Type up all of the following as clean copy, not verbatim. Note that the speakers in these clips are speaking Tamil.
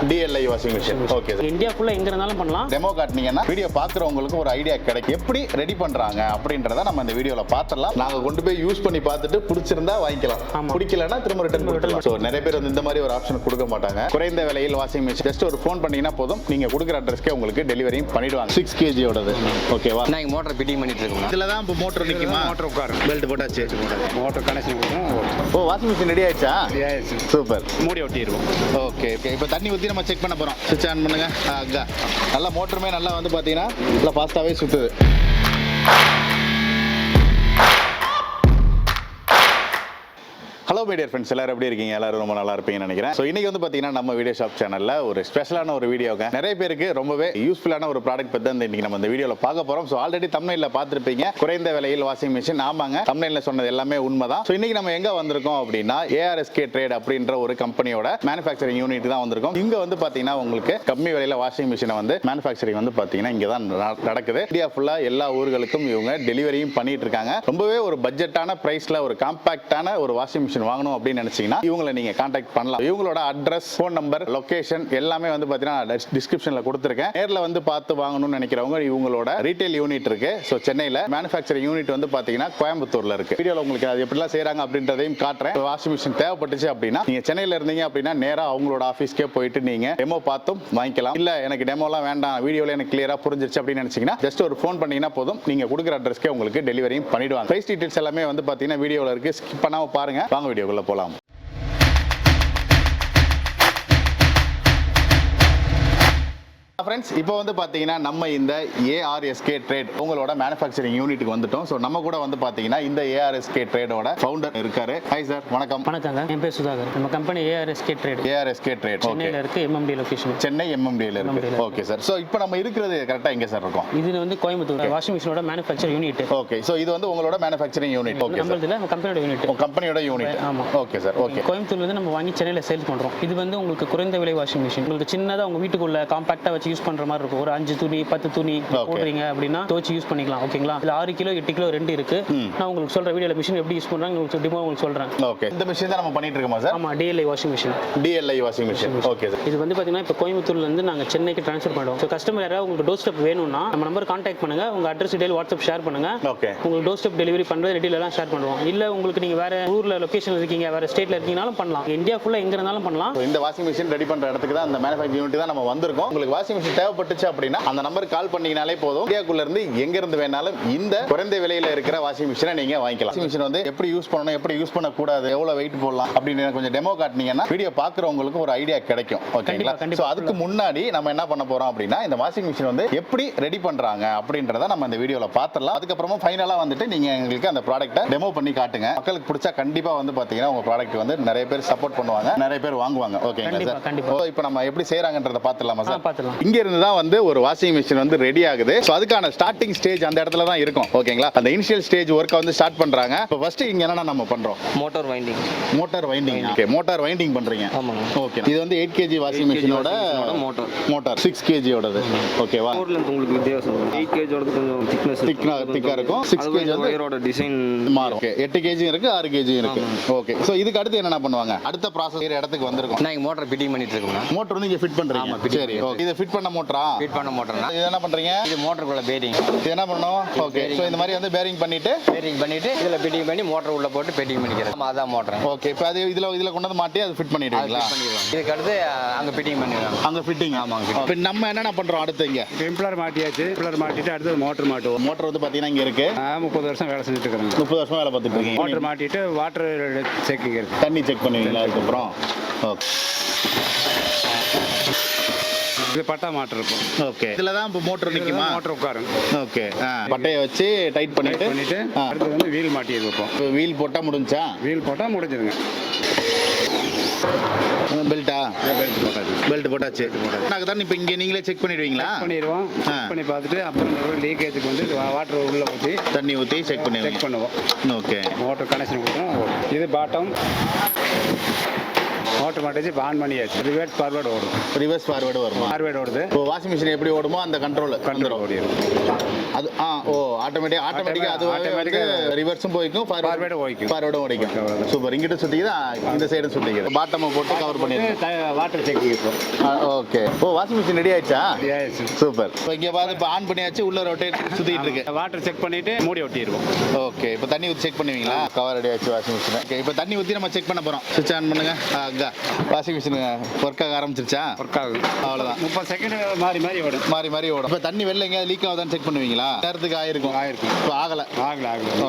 DLI washing machine. Okay sir. India ஃபுல்லா எங்க இருந்தாலும் பண்ணலாம். டெமோ காட்டினீங்கன்னா வீடியோ பாக்குறவங்களுக்கு ஒரு ஐடியா கிடைக்கும் எப்படி ரெடி பண்றாங்க அப்படின்றத நம்ம இந்த வீடியோல பாத்துறலாம். நாங்க கொண்டு போய் யூஸ் பண்ணி பார்த்துட்டு பிடிச்சிருந்தா வாங்கிக்கலாம், பிடிக்கலன்னா திரும்ப ரிட்டர்ன் பண்ணலாம். சோ நிறைய பேர் வந்து இந்த மாதிரி ஒரு ஆப்ஷன் கொடுக்க மாட்டாங்க. குறைந்த விலையில் வாஷிங் மிஷின் ஜஸ்ட் ஒரு ஃபோன் பண்ணீங்கன்னா போதும், நீங்க கொடுக்குற அட்ரஸ்க்கே உங்களுக்கு டெலிவரியும் பண்ணிடுவாங்க. 6 kg ஓடது. ஓகேவா? நான் இங்க மோட்டர் ஃபிட்டிங் பண்ணிட்டு இருக்கோம். இதுல தான் இப்போ மோட்டர் நிக்குமா? மோட்டர் உட்காரு. பெல்ட் போட்டாச்சு. மோட்டர் கனெக்ஷன் கொடுத்தோம். ஓ, வாஷிங் மிஷின் ரெடி ஆயிடுச்சா? ரெடி ஆயிடுச்சு. சூப்பர். மூடி ஒட்டிடுவோம். Okay okay. இப்போ தண்ணி ஊற்றி நம்ம செக் பண்ண போறோம். ஸ்விட்ச் ஆன் பண்ணுங்க. அக்கா நல்லா மோட்டருமே நல்லா வந்து பார்த்தீங்கன்னா நல்லா ஃபாஸ்ட்டாகவே சுற்றுது. ஹலோ மை டியர் ஃப்ரெண்ட்ஸ், எல்லாரும் எப்படி இருக்கீங்க? எல்லாரும் ரொம்ப நல்லா இருப்பீங்கன்னு நினைக்கிறேன். ஸோ இன்னைக்கு வந்து பார்த்தீங்கன்னா நம்ம வீடியோ ஷாப் சேனலில் ஒரு ஸ்பெஷலான ஒரு வீடியோங்க. நிறைய பேருக்கு ரொம்பவே யூஸ்ஃபுல்லான ஒரு ப்ராடக்ட் பற்றி தான் இன்னைக்கு நம்ம இந்த வீடியோவில் பார்க்க போகிறோம். ஸோ ஆல்ரெடி தம்ப்நெயில்ல பார்த்துருப்பீங்க, குறைந்த விலையில் வாஷிங் மிஷின். ஆமாங்க, தம்ப்நெயில்ல சொன்னது எல்லாமே உண்மைதான். ஸோ இன்னைக்கு நம்ம எங்கே வந்திருக்கோம் அப்படின்னா ARSK ட்ரேட் அப்படின்ற ஒரு கம்பெனியோட மேனுஃபேக்சரிங் யூனிட் தான் வந்திருக்கோம். இங்கே வந்து பார்த்தீங்கன்னா உங்களுக்கு கம்மி விலையில் வாஷிங் மிஷினை வந்து மேனுஃபேக்சரிங் வந்து பார்த்தீங்கன்னா இங்கே தான் நடக்குது. இந்தியா ஃபுல்லாக எல்லா ஊர்களுக்கும் இவங்க டெலிவரியும் பண்ணிட்டு இருக்காங்க. ரொம்பவே ஒரு பட்ஜெட்டான பிரைஸ்ல ஒரு காம்பாக்டான ஒரு வாஷிங் மிஷின் வாங்கணும் அப்படின்னு நினைச்சீங்கன்னா இவங்களை நீங்க கான்டாக்ட் பண்ணலாம். இவங்களோட அட்ரஸ், ஃபோன் நம்பர், லொகேஷன் எல்லாமே வந்து பாத்தீங்கன்னா டிஸ்கிரிப்ஷன்ல கொடுத்திருக்கேன். நேர்ல வந்து பார்த்து வாங்கணும்னு நினைக்கிறவங்க இவங்களோட ரீட்டைல் யூனிட் இருக்கு. சோ சென்னையில மேனுஃபேக்சரிங் யூனிட் வந்து பாத்தீங்கன்னா கோயம்புத்தூர்ல இருக்கு. வீடியோல உங்களுக்கு அது எப்படிலாம் செய்றாங்க அப்படின்றதையும் காட்டுறேன். வாஷிங் மிஷின் தேவைப்பட்டுச்சு அப்படின்னா நீங்க சென்னையில இருந்தீங்க அப்படின்னா நேரா அவங்களோட ஆபீஸ்க்கே போயிட்டு நீங்க டெமோ பார்த்தும் வாங்கிக்கலாம். இல்ல எனக்கு டெமோலாம் வேண்டாம், வீடியோல எனக்கு கிளியரா புரிஞ்சிருச்சு அப்படின்னு நினைச்சீங்கன்னா ஜஸ்ட் ஒரு ஃபோன் பண்ணீங்கன்னா போதும், நீங்க கொடுக்குற அட்ரஸ்க்கே உங்களுக்கு டெலிவரியும் பண்ணிடுவாங்க. பிரைஸ் டீடைல்ஸ் எல்லாமே வந்து பாத்தீங்கன்னா வீடியோல இருக்கு, ஸ்கிப் பண்ணாம பாருங்க. வாங்க வீடியோக்குள்ள போலாம். ஃப்ரெண்ட்ஸ், இப்போ வந்து பார்த்தீங்கன்னா நம்ம இந்த ARSK ட்ரேட் உங்களோட மேனுஃபேக்சரிங் யூனிட்டுக்கு வந்துட்டோம். ஸோ நம்ம கூட வந்து பார்த்தீங்கன்னா இந்த ARSK ட்ரேடோட ஃபவுண்டர் இருக்காரு. ஹாய் சார், வணக்கம். வணக்கங்க, என் பேர் சுதாகர். நம்ம company ARSK trade. ARSK trade சென்னையில இருக்கு, MMD லொகேஷன். சென்னை MMDல இருக்கு. Okay sir. ஸோ இப்போ நம்ம இருக்கிறது கரெக்டாக எங்கே சார் இருக்கோம்? இது வந்து கோயம்புத்தூர் வாஷிங் மிஷினோட மேனுஃபேக்சர் யூனிட். ஓகே. ஸோ இது வந்து உங்களோட மேனுஃபேக்சரிங் யூனிட். Okay sir. நம்ம கம்பெனியோட யூனிட். கம்பெனியோட யூனிட். ஆமா. Okay sir. ஓகே. கோயம்புத்தூர்ல இருந்து நம்ம வாங்கி சென்னையில சேல்ஸ் பண்றோம். இது வந்து உங்களுக்கு குறைந்த விலை வாஷிங் மிஷின். உங்களுக்கு சின்னதா உங்க வீட்டுக்குள்ள காம்பாக்டா வச்சு யூஸ் பண்ற மாதிரி இருக்கும். ஒரு 5 துணி 10 துணி போடுறீங்க அப்படின்னா துவச்சி யூஸ் பண்ணிக்கலாம். ஓகேங்களா? இதுல 6 கிலோ 8 கிலோ 2 இருக்கு. நான் உங்களுக்கு சொல்ற வீடியோல மிஷின் எப்படி யூஸ் பண்றாங்க உங்களுக்கு டெமோ உங்களுக்கு சொல்றேன். ஓகே. இந்த மிஷின் தான் நம்ம பண்ணிட்டு இருக்கோமா சார்? ஆமா, DLI washing machine. DLI washing machine. Okay sir. இது வந்து பாத்தீங்கன்னா இப்போ கோயம்புத்தூர்ல இருந்து நாங்க சென்னைக்கு ட்ரான்ஸ்ஃபர் பண்ணுவோம். ஸோ கஸ்டமர் யாராவது உங்களுக்கு டோர் ஸ்டெப் வேணும்னா நம்ம நம்பர் கான்டாக்ட் பண்ணுங்க. உங்க அட்ரஸ் டீடைல் வாட்ஸ்அப் ஷேர் பண்ணுங்க. ஓகே. உங்களுக்கு டோர் ஸ்டெப் டெலிவரி பண்றது டீடைல் எல்லாம் ஷேர் பண்ணுவோம். இல்ல உங்களுக்கு நீங்க வேற ஊர்ல லொகேஷன் இருக்கீங்க, வேற ஸ்டேட்ல இருக்கீங்கனாலும் பண்ணலாம். இந்தியா ஃபுல்லா எங்க இருந்தாலும் பண்ணலாம். இந்த வாஷிங் மிஷின் ரெடி பண்ற இடத்துக்கு தான் அந்த மேனுஃபேக்சரிங் யூனிட் தான் நம்ம வந்திருக்கோம். உங்களுக்கு வாஷிங் மிஷின் தேவைப்பட்டுச்சு அப்படின்னா அந்த நம்பருக்கு கால் பண்ணீங்கனாலே போதும், இந்தியாக்குள்ள இருந்து எங்க இருந்து வேணாலும் இந்த குறைந்த விலையில இருக்கிற வாஷிங் மிஷினை நீங்க வாங்கிக்கலாம். வாஷிங் மிஷின் வந்து எப்படி யூஸ் பண்ணணும், எப்படி யூஸ் பண்ண கூடாது, எவ்வளவு வெயிட் போடலாம் அப்படின்னு கொஞ்சம் டெமோ காட்டினீங்கன்னா வீடியோ பாக்குறவங்களுக்கு ஒரு ஐடியா கிடைக்கும். ஓகேங்களா? சோ அதுக்கு முன்னாடி நம்ம என்ன பண்ண போறோம் அப்படின்னா இந்த வாஷிங் மிஷின் வந்து எப்படி ரெடி பண்றாங்க அப்படின்றத நம்ம இந்த வீடியோல பாத்துறலாம். அதுக்கப்புறமா ஃபைனலா வந்துட்டு நீங்க எங்களுக்கு அந்த ப்ராடக்ட்டை டெமோ பண்ணி காட்டுங்க. மக்களுக்கு பிடிச்சா கண்டிப்பா வந்து பாத்தீங்கன்னா உங்க ப்ராடக்ட் வந்து நிறைய பேர் சப்போர்ட் பண்ணுவாங்க, நிறைய பேர் வாங்குவாங்க. ஓகேங்களா சார்? கண்டிப்பா. இப்போ நம்ம எப்படி செய்றாங்கன்றத பாத்துறலாமா சார்? பாத்துறலாம். இங்க இருந்து தான் வந்து ஒரு வாஷிங் மிஷின் வந்து ரெடி ஆகுது. சோ அதுக்கான ஸ்டார்டிங் ஸ்டேஜ் அந்த இடத்துல தான் இருக்கும். ஓகேங்களா? அந்த இனிஷியல் ஸ்டேஜ் வர்க்க வந்து ஸ்டார்ட் பண்றாங்க. இப்போ ஃபர்ஸ்ட் இங்க என்னன்னா நம்ம பண்றோம் motor winding. Motor winding. Okay. Motor winding பண்றீங்க. ஆமாங்க. ஓகே. இது வந்து 8 kg வாஷிங் மிஷினோட மோட்டார் 6 kg ஓடது. ஓகேவா? மோட்டர்ல உங்களுக்கு வித்தியாசம். 8 kg ஓடது கொஞ்சம் திக்கா இருக்கும். 6 kg வந்து வயரோட டிசைன் மாறும். ஓகே. 8 kg இருக்கு, 6 kg இருக்கு. ஓகே. சோ இதுக்கு அடுத்து என்ன பண்ணுவாங்க? அடுத்த ப்ராசஸ் இடத்துக்கு வந்திருக்கும். நான் மோட்டார் ஃபிட்டிங் பண்ணிட்டு இருக்கேன். மோட்டார் வந்து இங்க ஃபிட் பண்றீங்க. சரி. ஓகே. இது ஃபிட் பண்ண மோட்டரா? ஃபிட் பண்ண மோட்டார்னா இது என்ன பண்றீங்க? இது மோட்டருக்குள்ள பேரிங். இது என்ன பண்ணனும்? ஓகே. சோ இந்த மாதிரி வந்து பேரிங் பண்ணிட்டு இதுல ஃபிட்டிங் பண்ணி மோட்டார் உள்ள போட்டு ஃபிட்டிங் பண்ணிக்கிறேன். அதான் மோட்டார். ஓகே. இப்போ அது இதுல கொண்டு வந்து மாட்டி அது ஃபிட் பண்ணிடுவீங்களா? இதுக்கு அடுத்து அங்க ஃபிட்டிங் பண்ணிடுவாங்க. அங்க ஃபிட்டிங். ஆமாங்க. இப்போ நம்ம என்னென்ன பண்றோம் அடுத்து? இங்க டெம்ப்ளர் மாட்டியாச்சு. டெம்ப்ளர் மாட்டிட்டு அடுத்து மோட்டர் மாட்டுவோம். மோட்டர் வந்து பாத்தீங்கன்னா இங்க இருக்கு. 30 வருஷம் வேலை செஞ்சுட்டு இருக்கேன். 30 வருஷமா வேலை பார்த்துட்டு இருக்கீங்க. மோட்டர் மாட்டிட்டு வாட்டர் செக்கிங் இருக்கு. தண்ணி செக் பண்ணுவீங்களா அதுக்கப்புறம்? ஓகே. இது பட்டா மாட்டர் இருக்கும். ஓகே. இதுல தான் இப்போ மோட்டர் நிக்குமா? மோட்டர் உட்காரும். ஓகே. பட்டையை வச்சு டைட் பண்ணிட்டு அடுத்து வந்து வீல் மாட்டி வைப்போம். வீல் போட்டா முடிஞ்சா? வீல் போட்டா முடிஞ்சிருங்க. பெல்ட்டா? பெல்ட் போட்டாச்சு. தான் இப்போ இங்கே நீங்களே செக் பண்ணிடுவீங்களா? பண்ணிடுவோம். செக் பண்ணி பார்த்துட்டு அப்புறம் லீக்கேஜுக்கு வந்து வாட்டர் உள்ள ஊற்றி தண்ணி ஊற்றி செக் பண்ணுவோம். ஓகே. மோட்டர் கனெக்ஷன் கொடுத்தோம். இது பாட்டம் மோட்டர் மாட்டிச்சு இப்போ ஆன் பண்ணியாச்சு. ரிவர்ஸ் ஃபார்வர்டு ஓடும். ரிவர்ஸ் ஃபார்வர்டு வருமா? ஃபார்வர்டு ஓடுது. இப்போ வாஷிங் மிஷின் எப்படி ஓடுமோ அந்த கண்ட்ரோல் ஓடிடும். அது ஆட்டோமேட்டிக்கா அது ரிவர்ஸும் போய்க்கும் ஃபார்வர்டும் ஓடிக்கும். சூப்பர். இங்கிட்ட சுத்திக்குது, இந்த சைடும் சுத்திக்குது. பாட்டமை போட்டு கவர் பண்ணிடுங்க. Water check okay. Washing machine ready ஆயிடுச்சா? சூப்பர். இப்போ இங்க பாத்து இப்போ ஆன் பண்ணியாச்சு, உள்ள ரொட்டேட் சுத்திட்டு இருக்கு. வாட்டர் செக் பண்ணிட்டு மூடி ஒட்டிடுவோம். ஓகே. இப்போ தண்ணி ஊற்றி செக் பண்ணுவீங்களா? கவர் ரெடி ஆயிடுச்சு வாஷிங் மிஷின். ஓகே. இப்போ தண்ணி ஊற்றி நம்ம செக் பண்ண போறோம். சுவிட்ச் ஆன் பண்ணுங்க. வாஷிங் மிஷின் ஒர்க் ஆக ஆரம்பிச்சிருச்சா? ஒர்க் ஆகுது. அவ்வளவுதான். 30 செகண்ட் மாறி ஓடும். இப்போ தண்ணி வெளில எங்கேயாவது லீக் ஆகுதான்னு செக் பண்ணுவீங்களா? நேரத்துக்கு ஆயிருக்கும். இப்போ ஆகல.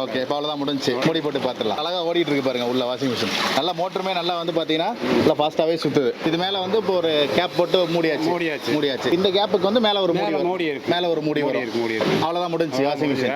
ஓகே. இப்போ அவ்வளோதான், முடிஞ்சு. மூடி போட்டு பார்த்துடலாம். அழகா ஓடிட்டு இருக்கு பாருங்க உள்ள வாஷிங் மிஷின். நல்லா மோட்டருமே நல்லா வந்து பாத்தீங்கன்னா நல்லா ஃபாஸ்ட்டாவே சுத்துது. இது மேல வந்து இப்போ ஒரு கேப் போட்டு மூடியாச்சு. இந்த கேப்புக்கு வந்து மேல ஒரு மூடி இருக்கு. மேல ஒரு மூடி வரும். அவ்வளவுதான், முடிஞ்சு வாஷிங் மிஷின்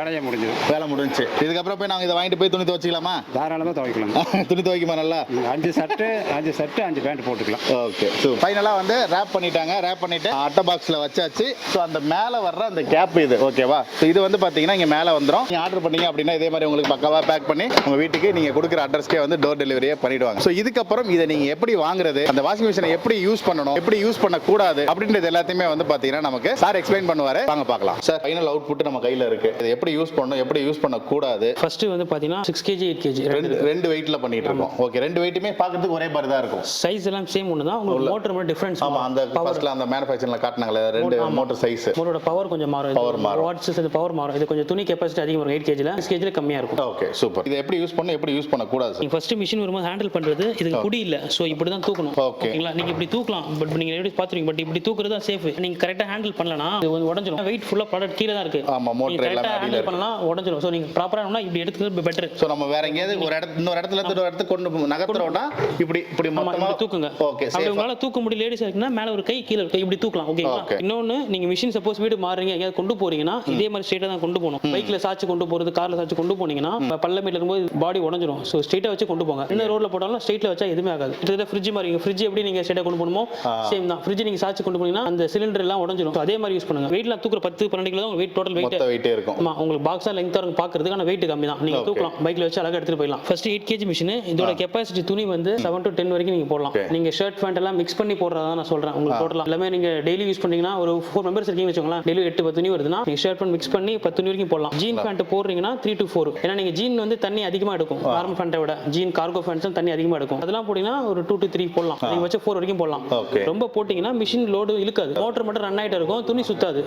வேலை முடிஞ்சு. இதுக்கப்புறம் போய் நாங்க இதை வாங்கிட்டு போய் துணி துவைச்சிக்கலாமா? தாராளமா துவைக்கலாம். துணி துவைக்குமா? நல்லா 5 சட்டை 5 பேண்ட் போட்டுக்கலாம். ஓகே. ஃபைனலா வந்து ரேப் பண்ணிட்டாங்க. ரேப் பண்ணிட்டு அட்டை பாக்ஸ்ல வச்சாச்சு. ஸோ அந்த மேல வர்ற அந்த கேப் இது ஓகேவா? ஸோ இது வந்து பாத்தீங்கன்னா இங்க மேல வந்துடும். நீங்க ஆர்டர் பண்ணீங்க அப்படின்னா இதே மாதிரி உங்களுக்கு பக்காவா பேக் பண்ணி உங்க வீட்டுக்கு நீங்க கொடுக்குற அட்ரஸ்க்கே வந்து டோர் டெலிவரியே பண்ணிடுவாங்க. ஸோ இதுக்கப்புறம் இதை நீங்க எப்படி வாங்குறது, அந்த வாஷிங் மிஷினை எப்படி யூஸ் பண்ணணும், எப்படி யூஸ் பண்ணக்கூடாது அப்படின்றது எல்லாத்தையுமே வந்து பாத்தீங்கன்னா நமக்கு சார் எக்ஸ்பிளைன் பண்ணுவாரு. வாங்க பார்க்கலாம். சார் ஃபைனல் அவுட்புட் நம்ம கையில இருக்கு. இதை எப்படி யூஸ் பண்ணணும், எப்படி யூஸ் பண்ணக்கூடாது. ஃபர்ஸ்ட் வந்து பாத்தீங்கன்னா 6 kg 8 kg ரெண்டு வெயிட்ல பண்ணிட்டு இருக்கோம். ஓகே. ரெண்டு வெயிட்டுமே பார்க்கிறதுக்கு ஒரே மாதிரி தான் இருக்கும். சைஸ் எல்லாம் சேம் ஒன்று தான். உங்களுக்கு மோட்டர் மட்டும் டிஃபரன்ஸ். ஆமா, அந்த ஃபர்ஸ்ட்ல அந்த மேனுஃபேக்சரிங்ல காட்டுனாங்களே ரெண்டு மோட்டர் சைஸ். மோட்டரோட பவர் கொஞ்சம் மாறும். வாட்ஸ் இது பவர் மாறும். இது கொஞ்சம் துணி கெபாசிட்டி அதிகமாக இருக்கும். 8 kg ல 6 kg ல கம்மியா இருக்கும். ஓகே. சூப்பர். இதை எப்படி யூஸ் பண்ணணும், எப்படி யூஸ் பண்ணக்கூடாது? நீங்க ஃபர்ஸ்ட் மிஷின் வரும்போது ஹேண்டில் பண்றது இதுக்கு குடி இல்ல. சோ இப்படி தான் தூக்கணும். ஓகேங்களா? நீங்க இப்படி தூக்கலாம். பட் நீங்க எப்படி பாத்துறீங்க? பட் இப்படி தூக்குறது தான் சேஃப். நீங்க கரெக்ட்டா ஹேண்டில் பண்ணலனா இது வந்து உடைஞ்சிரும். வெயிட் ஃபுல்லா ப்ராடக்ட் கீழ தான் இருக்கு. ஆமா, மோட்டர் எல்லாம் ஹேண்டில் பண்ணலாம் உடைஞ்சிரும். சோ நீங்க ப்ராப்பரா இப்படி எடுத்துக்கிறது பெட்டர். சோ நம்ம வேற எங்கயாவது ஒரு இன்னொரு இடத்துல இருந்து ஒரு இடத்துக்கு கொண்டு நகர்த்துறோம்னா இப்படி மொத்தமா தூக்குங்க. ஓகே. அப்படி உங்களால தூக்க முடியல லேடிஸ் இருக்குன்னா மேல ஒரு கை கீழ கை இப்படி தூக்கலாம். ஓகேங்களா? இன்னொன்னு நீங்க மிஷின் சப்போஸ் வீடு மாறுறீங்க எங்கயாவது கொண்டு போறீங்கன்னா இதே மாதிரி ஸ்ட்ரைட்டா தான் கொண்டு போகணும். பைக்ல சாச்சு கொண்டு போறது, கார்ல சாச்சு கொண்டு போனீங்கன்னா பள்ளமேல இருக்கும்போது பாடி உடைஞ்சிரும். சோ ஸ்ட்ரைட்டா வச்சு கொண்டு போங்க. என்ன ரோட்ல போட்டாலும் ஸ்ட்ரைட்ல வச்சா எதுவுமே ஆகாது. இது ஃப்ரிட்ஜ் மாதிரி. ஃப்ரிட்ஜ் எப்படி நீங்க ஸ்ட்ரைட்டா கொண்டு போணுமோ சேம் தான். ஃப்ரிட்ஜ் நீங்க சாச்சு கொண்டு போனீங்கன்னா அந்த சிலிண்டர் எல்லாம் உடைஞ்சிரும். அதே மாதிரி யூஸ் பண்ணுங்க. வெயிட்ல தூக்குற 10-12 கிலோ தான் வெயிட் டோட்டல் வெயிட் இருக்கும். ஆமா, உங்களுக்கு பாக்ஸா லெங்தா இருக்கும் பாக்குறதுக்கு. ஆனா வெயிட் கம்மி தான். நீங்க தூக்கலாம். பைக்ல வச்சு அழகா எடுத்துட்டு போயிடலாம். First 8 kg machine. இதோட கெபாசிட்டி துணி வந்து 7 to 10 வரைக்கும் நீங்க போடலாம். நீங்க ஷர்ட் பேண்ட் எல்லாம் மிக்ஸ் பண்ணி போடுறதா நான் சொல்றேன். உங்களுக்கு டோட்டலா எல்லாமே நீங்க டெய்லி யூஸ் பண்ணீங்கன்னா ஒரு 4 மெம்பர்ஸ் இருக்கீங்கன்னு வச்சுக்கோங்களேன். டெய்லி 8-10 துணி வருதுன்னா நீங்க ஷர்ட் பேண்ட் மிக்ஸ் பண்ணி 10 துணி வரைக்கும் போடலாம். ஜீன் பேண்ட் போடுறீங்கன்னா 3 to 4. ஏன்னா நீங்க ஜீன் வந்து தண்ணி அதிகமா எடுக்கும். நார்மல் பேண்ட்டை விட ஜீன் கார்கோ பேண்ட்ஸ் தண்ணி அதிகமா எடுக்கும். அதெல்லாம் போட்டீங்கன்னா ஒரு 2 to 3 போடலாம். நீங்க வச்சு 4 வரைக்கும் போடலாம். ரொம்ப போட்டீங்கன்னா மிஷின் லோடு இழுக்காது. மோட்டர் மட்டும் ரன் ஆயிட்டு இருக்கும். துணி சுத்தாது.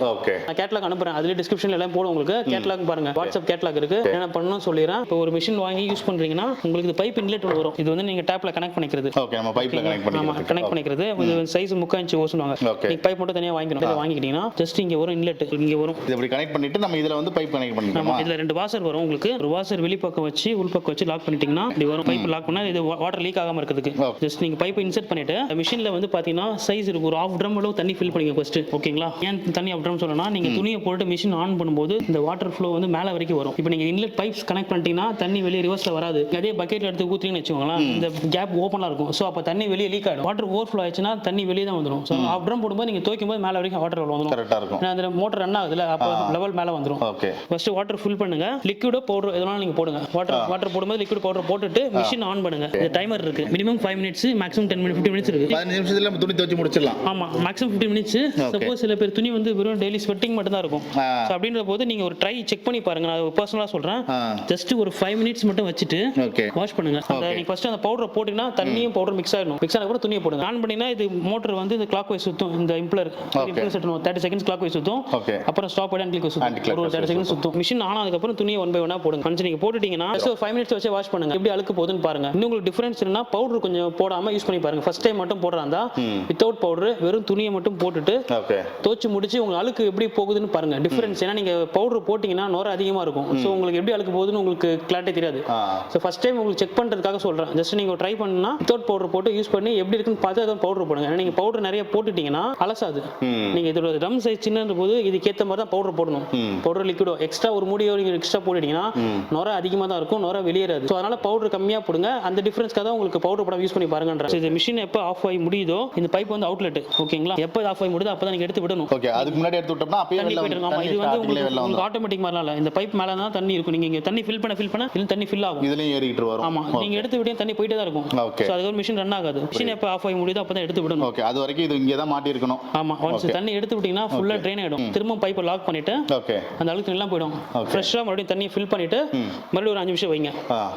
நான் கேட்லாக் அனுப்புறேன். அதுல டிஸ்கிரிப்ஷன்ல எல்லாம் போடும். உங்களுக்கு கேட்லாக் பாருங்க. வாட்ஸ்அப் கேட்லாக் இருக்கு. என்ன பண்ணனும் சொல்லிறேன். இப்போ ஒரு மிஷின் வாங்கி யூஸ் பண்றீங்கன்னா உங்களுக்கு பைப் இன்லெட் வரும். இது வந்து நீங்க டேப்ல கனெக்ட் பண்ணிக்கிறது. ஓகே. நம்ம பைப்ல கனெக்ட் பண்ணிக்கிறது. இது சைஸ் 3/4 இன்ச் ஓசுவாங்க. நீங்க பைப் மட்டும் தனியா வாங்கிக்கணும். இத வாங்கிட்டீங்கன்னா ஜஸ்ட் இங்க வரும் இன்லெட். இங்க வரும். இத இப்படி கனெக்ட் பண்ணிட்டு நம்ம இதுல வந்து பைப் கனெக்ட் பண்ணிக்கலாம். இதுல 2 வாஷர் வரும். உங்களுக்கு ஒரு வாஷர் வெளி பக்கம் வச்சு உள் பக்கம் வச்சு லாக் பண்ணிட்டீங்கன்னா இது வரும். பைப் லாக் பண்ணா இது வாட்டர் லீக் ஆகாம இருக்கிறதுக்கு. ஜஸ்ட் நீங்க பைப் இன்சர்ட் பண்ணிட்டு மிஷின்ல வந்து பாத்தீங்கன்னா சைஸ் இருக்கு. ஒரு 1/2 drum அளவு தண்ணி ஃபில் பண்ணிங்க ஃபர்ஸ்ட். ஓகேங்களா? ஏன் தண்ணி 1/2 drum சொல்லனா நீங்க துணியை போட்டு மிஷின் ஆன் பண்ணும்போது இந்த வாட்டர் ஃப்ளோ வந்து மேல வரைக்கும் வரும். இப்போ நீங்க இன்லெட் பைப்ஸ் கனெக்ட் பண்ணிட்டீங்கன்னா தண்ணி வெளிய ரிவர்ஸ்ல வராது. அதே பக்கெட்ல எடுத்து ஊத்துறீங்கன்னு வெச்சுக்கோங்களா, இந்த கேப் ஓபனா இருக்கும். சோ அப்ப தண்ணி வெளிய லீக் ஆயிடும். வாட்டர் ஓவர்ஃப்ளோ ஆயிடுச்சுனா தண்ணி வெளிய தான் வந்துரும். சோ 1/2 drum போடும்போது நீங்க தூக்கும்போது மேல வரைக்கும் வாட்டர் வந்துரும். கரெக்ட்டா இருக்கும். அந்த மோட்டர் ரன் ஆகுதுல அப்ப லெவல் மேல வந்துரும். ஓகே. ஃபர்ஸ்ட் வாட்டர் ஃபில் பண்ணுங்க. லிக்விடோ பவுடர் எதனால நீங்க போடுங்க. வாட்டர் போடும்போது லிக்விட் பவுடர் போட்டுட்டு மிஷின் ஆன் பண்ணுங்க. இந்த டைமர் இருக்கு. Minimum 5 minutes, maximum 10 minutes 15 minutes இருக்கு. 15 நிமிஷத்துல நம்ம துணி துவைச்சு முடிச்சிடலாம். ஆமா, மேக்ஸிமம் 15 minutes. சப்போஸ் சில பேர் துணி வந்து வெறும் டெய்லி ஸ்வெட்டிங் மட்டும் தான் இருக்கும். சோ அப்படின்ற போது நீங்க ஒரு ட்ரை செக் பண்ணி பாருங்க. நான் பர்சனலா சொல்றேன். ஜஸ்ட் ஒரு 5 minutes மட்டும் வச்சிட்டு வாஷ் பண்ணுங்க. நீங்க ஃபர்ஸ்ட் அந்த பவுடர் போட்டீங்கன்னா தண்ணியும் பவுடர் மிக்ஸ் ஆயிடும். மிக்ஸ் ஆன அப்புறம் துணியை போடுங்க. ஆன் பண்ணினா இது மோட்டர் வந்து இந்த கிளாக் வைஸ் சுத்தும். இந்த impeller set 30 seconds clockwise சுத்தும். அப்புறம் ஸ்டாப் அண்ட் கிளிக் சுத்தும். ஒரு 30 seconds சுத்தும். மிஷின் ஆன் ஆனதுக்கு அப்புறம் துணியை 1 by 1 போடுங்க. கொஞ்சம் நீங்க போட்டுட்டீங்கன்னா ஒரு 5 minutes வச்சு வாஷ் பண்ணுங்க. எப்படி அழுக்கு போகுதுன்னு பாருங்க. இன்னும் உங்களுக்கு டிஃபரன்ஸ் இருந்தா பவுடர் கொஞ்சம் போடாம யூஸ் பண்ணி பாருங்க. ஃபர்ஸ்ட் டைம் மட்டும் போடுறாந்தா வித்அவுட் பவுடர் வெறும் துணியை மட்டும் போட்டுட்டு தோச்சு முடிச்சு உங்க அழுக்கு எப்படி போகுதுன்னு பாருங்க. டிஃபரன்ஸ் ஏன்னா நீங்க பவுடர் போட்டீங்கன்னா நோர அதிகமா இருக்கும். சோ உங்களுக்கு எப்படி அழுக்கு போகுதுன்னு உங்களுக்கு கிளாரிட்டி தெரியாது. சோ ஃபர்ஸ்ட் டைம் உங்களுக்கு செக் பண்றதுக்காக சொல்றேன். ஜஸ்ட் நீங்க ட்ரை பண்ணா வித்அவுட் பவுடர் போட்டு யூஸ் பண்ணி எப்படி இருக்குன்னு பார்த்து அத பவுடர் போடுங்க. ஏன்னா நீங்க பவுடர் நிறைய போட்டுட்டீங்கன்னா அலசாது. நீங்க இதோட ட்ரம் சைஸ் சின்னன்ற போது இதுக்கு ஏத்த மாதிரி தான் பவுடர் போடணும். பவுடர் லிக்விடோ எக்ஸ்ட்ரா ஒரு மூடியோ நீங்க எக்ஸ்ட்ரா போட்டுட்டீங்கன்னா நோர அதிகமா தான் இருக்கும். நோர வெளியேறாது. சோ அதனால பவுடர் கம்மியா போடுங்க. அந்த டிஃபரன்ஸ்க்காக தான் உங்களுக்கு பவுடர் போட யூஸ் பண்ணி பாருங்கன்ற. இந்த மிஷின் எப்ப ஆஃப் ஆகி முடியுதோ இந்த பைப் வந்து அவுட்லெட். ஓகேங்களா? எப்ப ஆஃப் ஆகி முடியுதோ அப்பதான் நீங்க எடுத்து விடணும். ஓகே. அதுக்கு முன்னாடி எடுத்து விட்டோம்னா அப்பவே வெளிய வந்துரும். ஆமா, இது வந்து உங்களுக்கு ஆட்டோமேட்டிக் மாதிரி இல்ல. இந்த பைப் மேல தான் தண்ணி இருக்கும். நீங்க தண்ணி ஃபில் பண்ண இல்ல தண்ணி ஃபில் ஆகும். இதுலயும் ஏறிட்டு வரும். ஆமா, நீங்க எடுத்து விட்டே தண்ணி போயிட்டே தான் இருக்கும். சோ அதுக்கு மிஷின் ரன் ரன் ஆகாது. மிஷின் எப்போ ஆஃப் ஆகி முடியுதோ அப்போ தான் எடுத்து விடணும். ஓகே, அது வரைக்கும் இது இங்கே தான் மாட்டி இருக்கணும். ஆமா, ஒன்ஸ் தண்ணி எடுத்து விட்டீங்கன்னா ஃபுல்லா ட்ரெயின் ஆயிடும். திரும்ப பைப்பை லாக் பண்ணிட்டு ஓகே அந்த அழுக்கு எல்லாம் போயிடும். ஃப்ரெஷ்ஷா மறுபடியும் தண்ணியை ஃபில் பண்ணிட்டு மறுபடியும் ஒரு 5 நிமிஷம் வைங்க.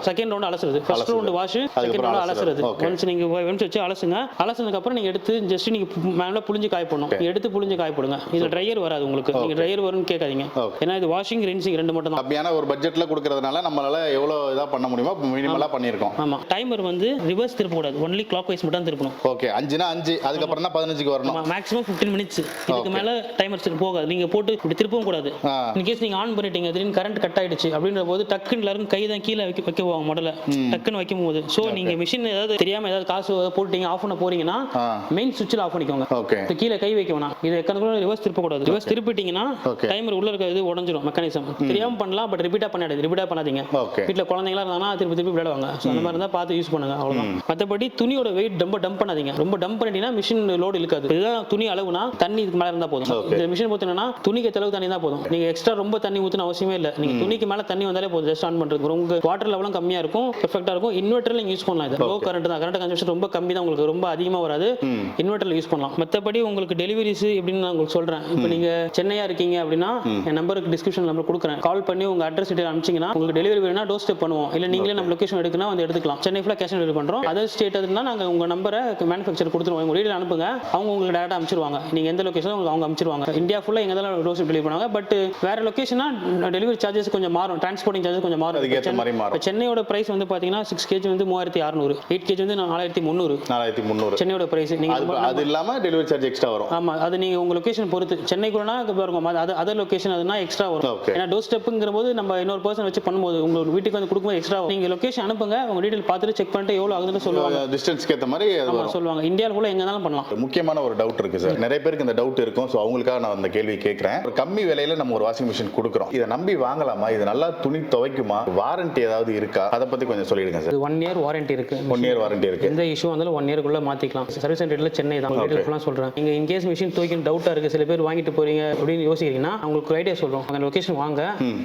செகண்ட் ரவுண்ட் அலசுறது, first round wash, second round அலசுறது. ஒன்ஸ் நீங்க வச்சு அலசுங்க. அலசுனதுக்கு அப்புறம் நீங்க எடுத்து ஜஸ்ட் நீங்க மேல புளிஞ்சு காய போடணும். எடுத்து புளிஞ்சு காய போடுங்க. இதுல ட்ரையர் வராது உங்களுக்கு. நீங்க ட்ரையர் வரும்னு கேட்காதீங்க. ஏன்னா இது வாஷிங் ரின்சிங் ரெண்டு மட்டும் தான். அப்படியான ஒரு பட்ஜெட்ல கொடுக்கறதுனால நம்மளால எவ்வளவு இதா பண்ண முடியுமோ மினிமலா பண்ணிருக்கோம். ஆமா, டைமர் வந்து ரிவர்ஸ் திருப்ப கூடாது. ஒன்லி கிளாக் வைஸ் மட்டும் திருப்பணும். ஓகே, 5னா 5, அதுக்கு அப்புறம் தான் 15க்கு வரணும். Maximum 15 minutes. இதுக்கு மேல டைமர் போகாது. நீங்க போட்டு இப்படி திருப்பவும் கூடாது. இன் கேஸ் நீங்க ஆன் பண்ணிட்டீங்க, திடீர்னு கரண்ட் கட் ஆயிடுச்சு அப்படின்ற போது டக்குன்னு எல்லாரும் கை தான் கீழே வைக்க போவாங்க முதல்ல. டக்குன்னு வைக்கும் போது சோ நீங்க மிஷின் ஏதாவது தெரியாம ஏதாவது காசு போட்டுட்டீங்க ஆஃப் பண்ண போறீங்கன்னா மெயின் சுவிட்ச்ல ஆஃப் பண்ணிக்கோங்க. ஓகே, கீழே கை வைக்க வேணாம். இது எக்கனக்குள்ள ரிவர்ஸ் திருப்ப கூடாது. ரிவர்ஸ் திருப்பிட்டீங்கன்னா டைமர் உள்ள இருக்க இது உடைஞ்சிரும் மெக்கானிசம். தெரியாம பண்ணலாம், பட் ரிப்பீட்டா பண்ணாதீங்க. ரிப்பீட்டா பண்ணாதீங்க. வீட்ல குழந்தைங்களா இருந்தாங்கன்னா திருப்பி விளையாடுவாங்க. அந்த மாதிரி இருந்தா பார்த்து யூஸ் பண்ணுங்க. அவ்வளவுதான். மத்தபடி துணியோட வெயிட் ரொம்ப டம்ப் பண்ணாதீங்க. ரொம்ப டம்ப் பண்ணிட்டீங்கன்னா மிஷின் லோடு இழுக்காது. இதுதான் துணி அளவுனா தண்ணி இதுக்கு மேல இருந்தா போதும். இந்த மிஷின் ஊத்துனா துணிக்கு அளவு தண்ணி தான் போதும். நீங்க எக்ஸ்ட்ரா ரொம்ப தண்ணி ஊத்தணும் அவசியமே இல்ல. நீங்க துணிக்கு மேல தண்ணி வந்தாலே போதும். ஜஸ்ட் ஆன் பண்றது. உங்க வாட்டர் லெவலும் கம்மியா இருக்கும், பெர்ஃபெக்ட்டா இருக்கும். இன்வெர்ட்டர்ல நீங்க யூஸ் பண்ணலாம். இது லோ கரண்ட் தான். கரண்ட் கன்சம்ஷன் ரொம்ப கம்மி தான். உங்களுக்கு ரொம்ப அதிகமா வராது. இன்வெர்ட்டர்ல யூஸ் பண்ணலாம். மத்தபடி உங்களுக்கு டெலிவரிஸ் எப்படின்னு நான் உங்களுக்கு சொல்றேன். இப்போ நீங்க சென்னையா இருக்கீங்க அப்படின்னா என் நம்பருக்கு டிஸ்கிரிப்ஷன் நம்பர் கொடுக்குறேன். கால் பண்ணி உங்க அட்ரஸ் டீடைல் அனுப்பிச்சீங்கன்னா உங்களுக்கு டெலிவரி வேணும்னா டோர் ஸ்டெப் பண்ணுவோம். இல்ல நீங்களே நம்ம லொகேஷன் எடுக்கணும் வந்து எடுத்துக்கலாம். சென்னை ஃபுல்லா கேஷ் ஆன் டெலிவரி பண்றோம். அதர் ஸ்டேட் இருந்தா நாங்க உங்க நம்பரை மேனுஃபேக்சர் கொடுத்துருவோம். உங்க டீடைல் அனுப்புங்க. அவங்க உங்களுக்கு டேரக்டா அனுப்பிச்சிருவாங்க. நீங்க எந்த லொகேஷன் அவங்க அனுப்பிச்சிருவாங்க. இந்தியா ஃபுல்லா எங்க தான் டோர் ஸ்டெப் டெலிவரி பண்ணுவாங்க. பட் வேற லொகேஷனா டெலிவரி சார்ஜஸ் கொஞ்சம் மாறும். டிரான்ஸ்போர்ட்டிங் சார்ஜஸ் கொஞ்சம் மாறும். சென்னையோட பிரைஸ் வந்து பாத்தீங்கன்னா 6 kg வந்து 3600, 8 kg வந்து 4300. சென்னையோட பிரைஸ். நீங்க அது இல்லாம டெலிவரி சார்ஜ் எக்ஸ்ட்ரா வரும். ஆமா, அது நீங்க உங்க லொகேஷன் பொறுத்து. சென்னைக்குள்ளனா இருக்கும், அது அதர் லொகேஷன் அதுனா எக்ஸ்ட்ரா வரும். ஏன்னா டோர் ஸ்டெப்ங்கறது நம்ம இன்னொரு பர்சன் வச்சு பண்ணும்போது உங்களுக்கு வீட்டுக்கு வந்து கொடுக்கும்போது எக்ஸ்ட்ரா வரும். நீங்க லொகேஷன் அனுப்புங்க. உங்க டீடைல் பார்த்துட்டு செக் பண்ணிட்டு எவ்வளவு ஆகுதுன்னு சொல்லுவாங்க. டிஸ்டன்ஸ்க்கு ஏத்த மாதிரி சொல்லுவாங்க. இந்தியால கூட எங்கனாலும் பண்ணலாம். முக்கியமான ஒரு டவுட் இருக்கு சார். நிறைய பேருக்கு இந்த டவுட் இருக்கும். சோ அவங்களுக்காக நான் அந்த கேள்வி கேட்கிறேன். ஒரு கம்மி விலையில நம்ம ஒரு வாஷிங் மிஷின் கொடுக்குறோம். இதை நம்பி வாங்கலாமா? இது நல்லா துணி துவைக்குமா? வாரண்டி ஏதாவது இருக்கா? அதை பத்தி கொஞ்சம் சொல்லிடுங்க சார். 1 year வாரண்டி இருக்கு. 1 year வாரண்டி இருக்கு. எந்த இஷ்யூ வந்தாலும் 1 yearக்குள்ள மாத்திக்கலாம். சர்வீஸ் சென்டர்ல சென்னை தான். டீடைல்ஸ்லாம் சொல்றேன். நீங்க இன் கேஸ் மிஷின் துவைக்கணும் டவுட்டா இருக்கு, சில பேர் வாங்கிட்டு போறீங்க அப்படின்னு யோசிக்கிறீங்கன்னா உங்களுக்கு ஐடியா சொல்றோம். அந்த லொகேஷன் வாங்க.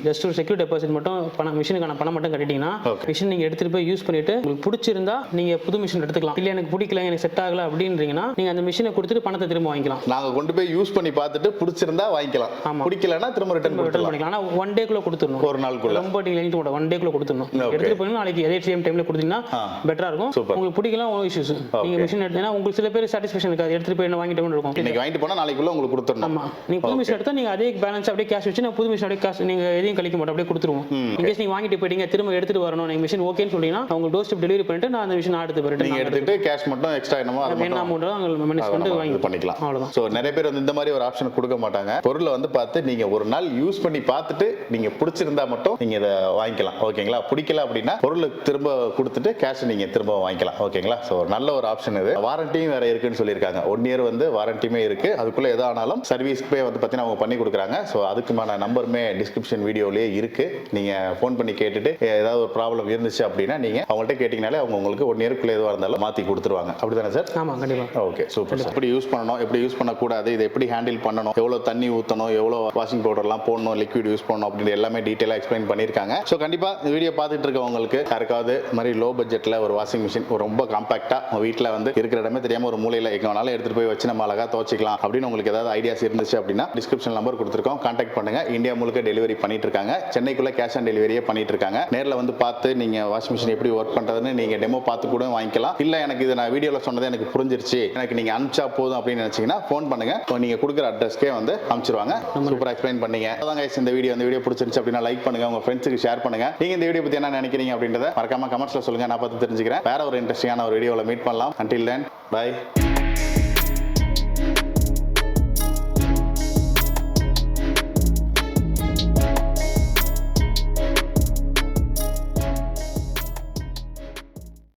ஜஸ்ட் ஒரு செக்யூரிட்டி டெபாசிட் மட்டும் மிஷினுக்கான பணம் மட்டும் கட்டிட்டீங்கன்னா மிஷின் நீங்க எடுத்துட்டு போய் யூஸ் பண்ணிட்டு உங்களுக்கு பிடிச்சிருந்தா நீங்க புது மிஷின் எடுத்துக்கலாம். இல்ல எனக்கு பிடிக்கல, எனக்கு செட் ஆகல அப்படின்றீங்கன்னா நீங்க அந்த மிஷினை கொடுத்துட்டு பணத்தை திரும்ப வாங்கிக்கலாம். நாங்க கொண்டு போய் யூஸ் பண்ணி பார்த்துட்டு பிடிச்சிருந்தா வாங்கிக்கலாம். பிடிக்கலனா திரும்ப ரிட்டர்ன் பண்ணிக்கலாம். ஆனா 1 டேக்குள்ள கொடுத்துறணும். ஒரு நாளுக்குள்ள. ரொம்ப லென்த் கூட 1 டேக்குள்ள கொடுத்துறணும். எடுத்துட்டு போய் நாளைக்கு அதே சேம் டைம்ல கொடுத்தீங்கன்னா பெட்டரா இருக்கும். உங்களுக்கு பிடிக்கலாம், நோ இஷ்யூஸ். நீங்க மிஷின் எடுத்தீங்கன்னா உங்களுக்கு சில பேர் சாட்டிஸ்ஃபேக்ஷன் இருக்காது. எடுத்துட்டு போய் என்ன வாங்கிட்டு இருக்கும். இன்னைக்கு வாங்கிட்டு போனா நாளைக்குள்ள உங்களுக்கு கொடுத்துறணும். ஆமா, நீங்க புது மிஷின் எடுத்தா நீங்க அதே பேலன்ஸ் அப்படியே கேஷ் வச்சு புது மிஷின் அப்படியே காசு நீங்க எதையும் கழிக்க மாட்டோம், அப்படியே கொடுத்துருவோம். இன்கேஸ் நீங்க வாங்கிட்டு போயிட்டீங்க திரும்ப எடுத்துட்டு வரணும், நீங்க மிஷின் ஓகேன்னு சொல்றீங்கன்னா அவங்க டோர் ஸ்டெப் டெலிவரி பண்ணிட்டு நான் அந்த மிஷின் எடுத்து போயிட்டு நீங்க எடுத்துட்டு கேஷ் மட்டும் எக்ஸ்ட்ரா என்னமோ என்ன அமௌண்ட் அவங்க மேனேஜ் பண்ணிட்டு வாங்கி பண்ணிக்கலாம். அவ்வளவுதான். சோ நிறைய பேர் வந்து இந்த மாதிரி ஒரு ஆப்ஷன் கொடுக்க மாட்டாங்க. பொருளை வந்து பார்த்து நீங்க ஒரு நாள் யூஸ் பண்ணி பார்த்துட்டு நீங்க பிடிச்சிருந்தா மட்டும் நீங்க இதை வாங்கிக்கலாம். ஓகேங்களா? பிடிக்கல அப்படின்னா பொருளை திரும்ப கொடுத்துட்டு கேஷ் நீங்க திரும்ப வாங்கிக்கலாம். ஓகேங்களா? சோ நல்ல ஒரு ஆப்ஷன் இது. வாரண்டியும் வேற இருக்குன்னு சொல்லியிருக்காங்க. 1 year வந்து வாரண்டியுமே இருக்கு. அதுக்குள்ள எது ஆனாலும் சர்வீஸ்க்கு வந்து பார்த்தீங்கன்னா அவங்க பண்ணி கொடுக்குறாங்க. ஸோ அதுக்குமான நம்பருமே டிஸ்கிரிப்ஷன் வீடியோலேயே இருக்கு. நீங்க ஃபோன் பண்ணி கேட்டுட்டு ஏதாவது ஒரு ப்ராப்ளம் இருந்துச்சு அப்படின்னா நீங்க அவங்கள்ட்ட கேட்டீங்கனாலே அவங்க உங்களுக்கு 1 yearக்குள்ள எதுவாக இருந்தாலும் மாற்றி கொடுத்துருவாங்க. அப்படிதானே சார்? ஆமா, கண்டிப்பாக. Okay, super. எப்படி யூஸ் பண்ணணும், எப்படி யூஸ் பண்ணக்கூடாது, இதை எப்படி ஹேண்டில் பண்ணணும், எவ்வளோ தண்ணி ஊற்றணும், எவ்வளோ வாஷிங் பவுடர்லாம் போடணும், லிக்விட் யூஸ் பண்ணணும் அப்படின்னு எல்லாமே டீட்டெயிலாக எக்ஸ்பிளைன் பண்ணியிருக்காங்க. ஸோ கண்டிப்பாக இந்த வீடியோ பார்த்துட்டு இருக்கவங்களுக்கு யாருக்காவது இந்த மாதிரி லோ பட்ஜெட்டில் ஒரு வாஷிங் மிஷின் ரொம்ப காம்பாக்டாக உங்கள் வீட்டில் வந்து இருக்கிற இடமே தெரியாமல் ஒரு மூலையில் எங்கே வேணாலும் எடுத்துகிட்டு போய் வச்சு நம்ம அழகாக துவச்சிக்கலாம் அப்படின்னு உங்களுக்கு ஏதாவது ஐடியாஸ் இருந்துச்சு அப்படின்னா டிஸ்கிரிப்ஷன் நம்பர் கொடுத்துருக்கோம். கான்டாக்ட் பண்ணுங்க. இந்தியா முழுக்க டெலிவரி பண்ணிட்டு இருக்காங்க. சென்னைக்குள்ள கேஷ் ஆன் டெலிவரியே பண்ணிட்டு இருக்காங்க. நேரில் வந்து பார்த்து நீங்க வாஷிங் மிஷின் எப்படி ஒர்க் பண்றதுன்னு நீங்க டெமோ பார்த்து கூட வாங்கிக்கலாம். இல்ல எனக்கு இது நான் வீடியோல சொன்னது எனக்கு புரிஞ்சிருச்சு, எனக்கு நீங்க அனுப்பிச்சா போதும் அப்படின்னு நினைச்சீங்கன்னா ஃபோன் பண்ணுங்க. நீங்க கொடுக்குற அட்ரஸ்க்கே வந்து அனுப்பிச்சிருவாங்க. சூப்பரா எக்ஸ்பிளைன் பண்ணீங்க. அதான் guys, இந்த வீடியோ பிடிச்சிருந்துச்சு அப்படின்னா லைக் பண்ணுங்க, உங்க ஃப்ரெண்ட்ஸுக்கு ஷேர் பண்ணுங்க. நீங்க இந்த வீடியோ பத்தி என்ன நினைக்கிறீங்க அப்படின்றத மறக்காம கமெண்ட்ஸ்ல சொல்லுங்க. நான் பார்த்து தெரிஞ்சுக்கிறேன். வேற ஒரு இன்ட்ரெஸ்டிங்கான ஒரு வீடியோல மீட் பண்ணலாம். Until then, bye.